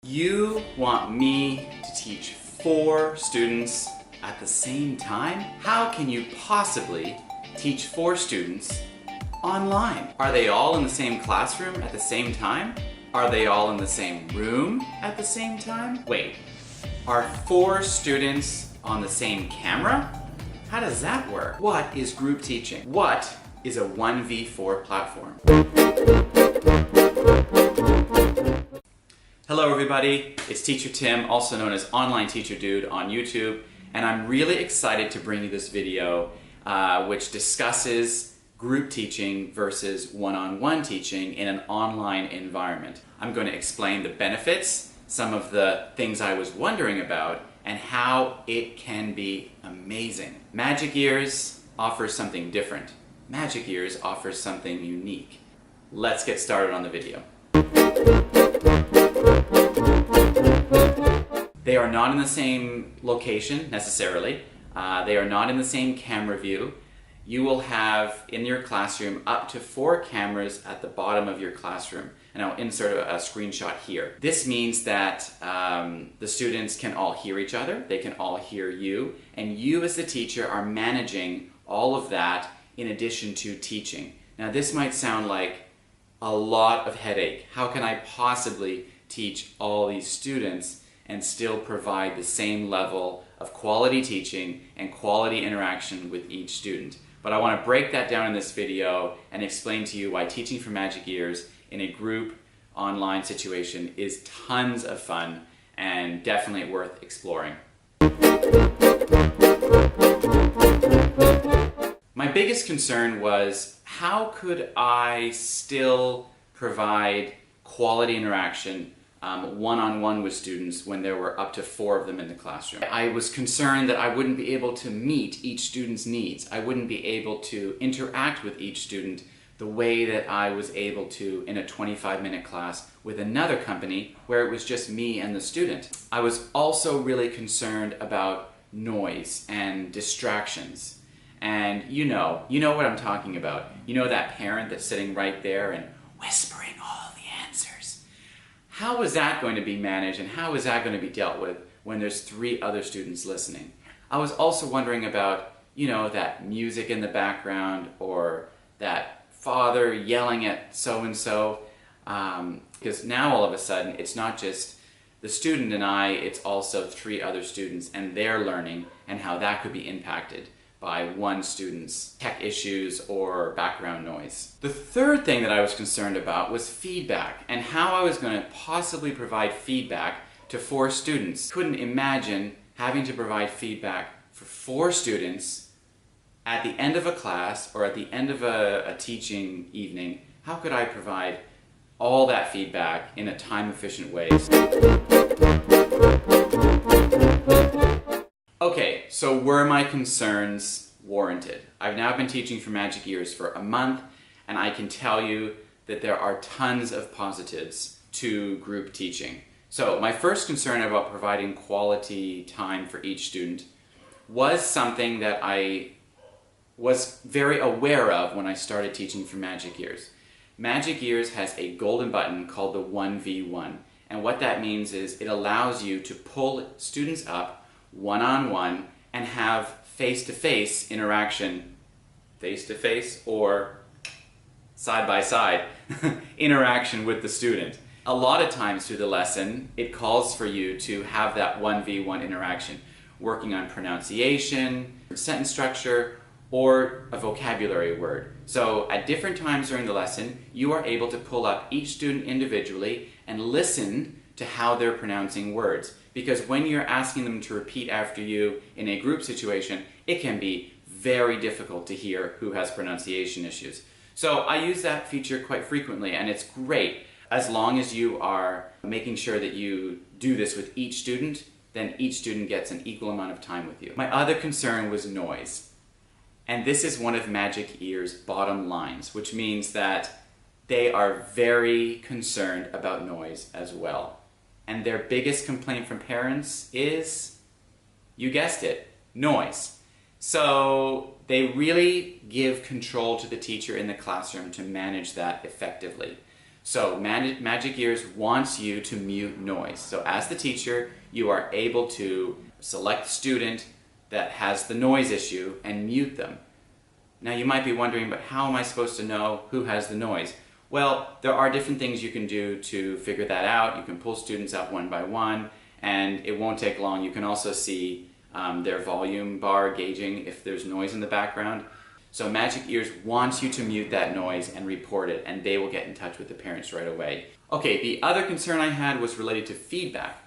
You want me to teach 4 students at the same time? How can you possibly teach 4 students online? Are they all in the same classroom at the same time? Are they all in the same room at the same time? Wait, are 4 students on the same camera? How does that work? What is group teaching? What is a 1v4 platform? Hello everybody, it's Teacher Tim, also known as Online Teacher Dude on YouTube, and I'm really excited to bring you this video which discusses group teaching versus one-on-one teaching in an online environment. I'm going to explain the benefits, some of the things I was wondering about, and how it can be amazing. Magic Ears offers something different. Magic Ears offers something unique. Let's get started on the video. They are not in the same location necessarily. They are not in the same camera view. You will have in your classroom up to 4 cameras at the bottom of your classroom. And I'll insert a screenshot here. This means that the students can all hear each other, they can all hear you, and you as the teacher are managing all of that in addition to teaching. Now this might sound like a lot of headache. How can I possibly teach all these students and still provide the same level of quality teaching and quality interaction with each student? But I want to break that down in this video and explain to you why teaching for Magic Ears in a group online situation is tons of fun and definitely worth exploring. My biggest concern was, how could I still provide quality interaction one-on-one with students when there were up to 4 of them in the classroom? I was concerned that I wouldn't be able to meet each student's needs. I wouldn't be able to interact with each student the way that I was able to in a 25-minute class with another company where it was just me and the student. I was also really concerned about noise and distractions. And you know what I'm talking about. You know that parent that's sitting right there and whispering all the answers. How is that going to be managed, and how is that going to be dealt with when there's 3 other students listening? I was also wondering about, that music in the background, or that father yelling at so-and-so, because now all of a sudden it's not just the student and I, it's also 3 other students and their learning, and how that could be impacted by one student's tech issues or background noise. The third thing that I was concerned about was feedback, and how I was going to possibly provide feedback to 4 students. Couldn't imagine having to provide feedback for 4 students at the end of a class or at the end of a teaching evening. How could I provide all that feedback in a time-efficient way? Okay, so were my concerns warranted? I've now been teaching for Magic Ears for a month, and I can tell you that there are tons of positives to group teaching. So my first concern about providing quality time for each student was something that I was very aware of when I started teaching for Magic Ears. Magic Ears has a golden button called the 1v1, and what that means is it allows you to pull students up one-on-one and have face-to-face interaction, face-to-face or side-by-side interaction with the student. A lot of times through the lesson, it calls for you to have that 1v1 interaction, working on pronunciation, sentence structure, or a vocabulary word. So at different times during the lesson, you are able to pull up each student individually and listen to how they're pronouncing words. Because when you're asking them to repeat after you in a group situation, it can be very difficult to hear who has pronunciation issues. So I use that feature quite frequently, and it's great. As long as you are making sure that you do this with each student, then each student gets an equal amount of time with you. My other concern was noise. And this is one of Magic Ears' bottom lines, which means that they are very concerned about noise as well. And their biggest complaint from parents is, you guessed it, noise. So they really give control to the teacher in the classroom to manage that effectively. So Magic Ears wants you to mute noise. So as the teacher, you are able to select the student that has the noise issue and mute them. Now you might be wondering, but how am I supposed to know who has the noise? Well, there are different things you can do to figure that out. You can pull students up one by one, and it won't take long. You can also see their volume bar gauging if there's noise in the background. So Magic Ears wants you to mute that noise and report it, and they will get in touch with the parents right away. Okay, the other concern I had was related to feedback.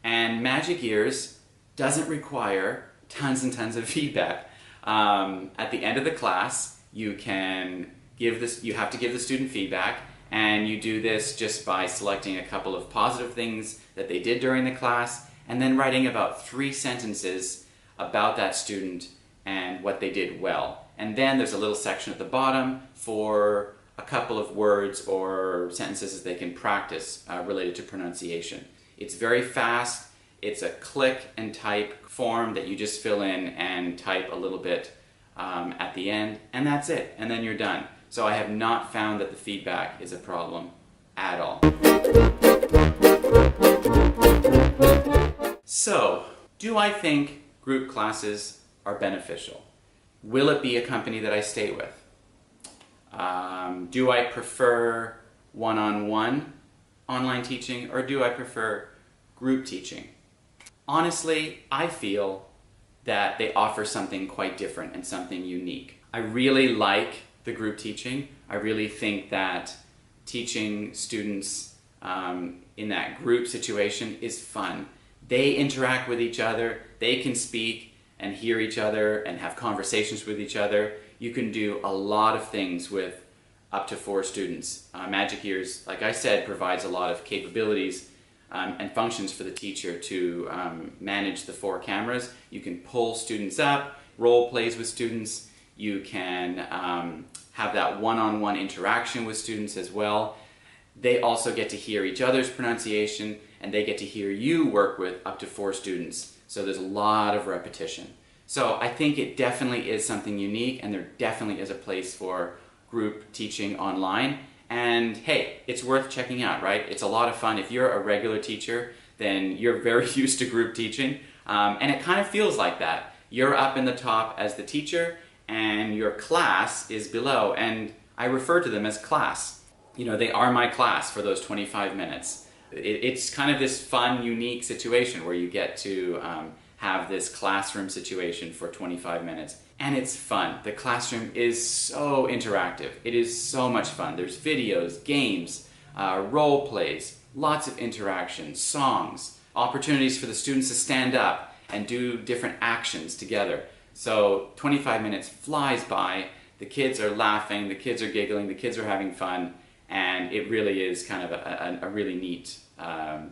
And Magic Ears doesn't require tons and tons of feedback. At the end of the class, you have to give the student feedback, and you do this just by selecting a couple of positive things that they did during the class, and then writing about 3 sentences about that student and what they did well. And then there's a little section at the bottom for a couple of words or sentences that they can practice related to pronunciation. It's very fast. It's a click and type form that you just fill in and type a little bit at the end, and that's it, and then you're done. So I have not found that the feedback is a problem at all. So, do I think group classes are beneficial? Will it be a company that I stay with? Do I prefer one-on-one online teaching, or do I prefer group teaching? Honestly, I feel that they offer something quite different and something unique. I really like the group teaching. I really think that teaching students in that group situation is fun. They interact with each other, they can speak and hear each other and have conversations with each other. You can do a lot of things with up to 4 students. Magic Ears, like I said, provides a lot of capabilities and functions for the teacher to manage the 4 cameras. You can pull students up, role plays with students. You can have that one-on-one interaction with students as well. They also get to hear each other's pronunciation, and they get to hear you work with up to 4 students. So there's a lot of repetition. So I think it definitely is something unique, and there definitely is a place for group teaching online. And hey, it's worth checking out, right? It's a lot of fun. If you're a regular teacher, then you're very used to group teaching. And it kind of feels like that. You're up in the top as the teacher, and your class is below. And I refer to them as class. You know, they are my class for those 25 minutes. It's kind of this fun, unique situation where you get to have this classroom situation for 25 minutes. And it's fun. The classroom is so interactive. It is so much fun. There's videos, games, role plays, lots of interaction, songs, opportunities for the students to stand up and do different actions together. So 25 minutes flies by, the kids are laughing, the kids are giggling, the kids are having fun, and it really is kind of a really neat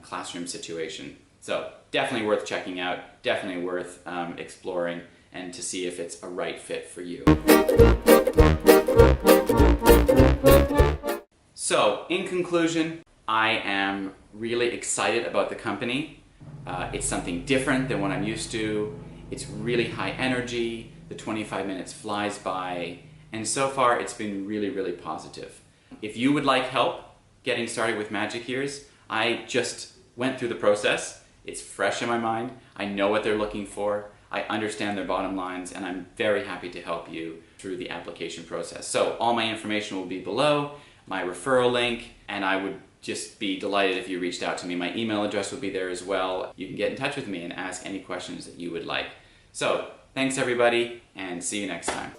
classroom situation. So definitely worth checking out, definitely worth exploring, and to see if it's a right fit for you. So, in conclusion, I am really excited about the company. It's something different than what I'm used to. It's really high energy, the 25 minutes flies by, and so far it's been really, really positive. If you would like help getting started with Magic Ears, I just went through the process. It's fresh in my mind. I know what they're looking for. I understand their bottom lines, and I'm very happy to help you through the application process. So all my information will be below, my referral link, and I would just be delighted if you reached out to me. My email address will be there as well. You can get in touch with me and ask any questions that you would like. So thanks everybody, and see you next time.